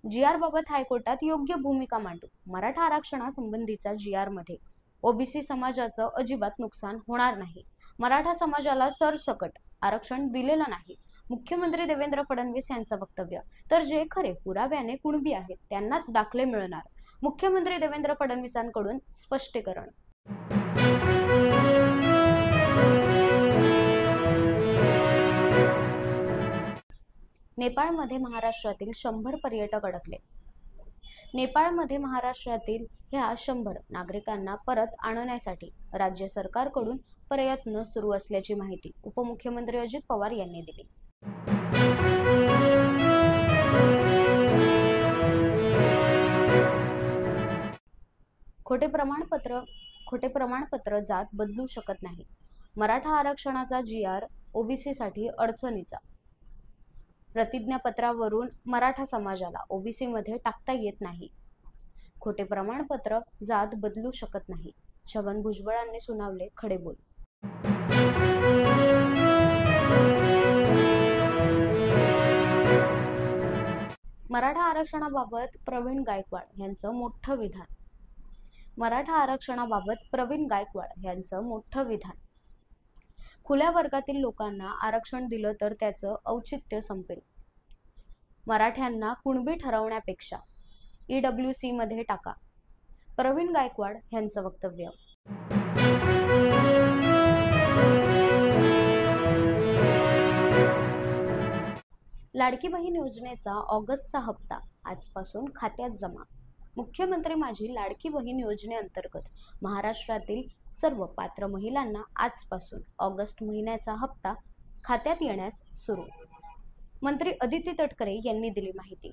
G.R.. बाबत हायकोर्टात योग्य भूमिका मांडू। मराठा आरक्षणासंबंधीचा जी.आर. मध्ये ओबीसी समाजाचं अजिबात नुकसान होणार नाही। मराठा समाजाला सरसकट आरक्षण दिलेलं नाही। मुख्यमंत्री देवेंद्र फडणवीस यांचं वक्तव्य। तर जे खरे पुराव्याने कुणबी आहेत त्यांनाच दाखले मिळणार। मुख्यमंत्री देवेंद्र फडणवीसांकडून स्पष्टीकरण। नेपाळमध्ये महाराष्ट्रातील 100 पर्यटक अडकले। नेपाळमध्ये महाराष्ट्रातील ह्या 100 नागरिकांना परत आणण्यासाठी राज्य सरकारकडून प्रयत्न सुरू असल्याची माहिती उपमुख्यमंत्री अजित पवार यांनी दिली। खोटे प्रमाणपत्र जात बदलू शकत नाही। मराठा आरक्षणाचा जी.आर. ओबीसीसाठी अडचणीचा। प्रतिज्ञापत्रावरून मराठा समाजाला ओबीसी मध्ये टाकता येत नाही। खोटे प्रमाणपत्र जात बदलू शकत नाही। छगन भुजबळांनी सुनावले खडेबोल। मराठा आरक्षणाबाबत प्रवीण गायकवाड यांचं मोठं विधान। मराठा आरक्षणाबाबत प्रवीण गायकवाड यांचं मोठं विधान। खुल्या वर्गातील लोकांना आरक्षण दिलं तर त्याचं औचित्य संपेल। मराठ्यांना कुणबी ठरवण्यापेक्षा ईडब्ल्यूसी मध्ये टाका। प्रवीण गायकवाड यांचं वक्तव्य। लाडकी बहीण योजनेचा ऑगस्टचा हप्ता आजपासून खात्यात जमा। मुख्यमंत्री माझी लाडकी बहीण योजनेअंतर्गत महाराष्ट्रातील सर्व पात्र महिलांना आजपासून ऑगस्ट महिन्याचा हप्ता खात्यात येण्यास सुरू। मंत्री अदिती तटकरे यांनी दिली माहिती।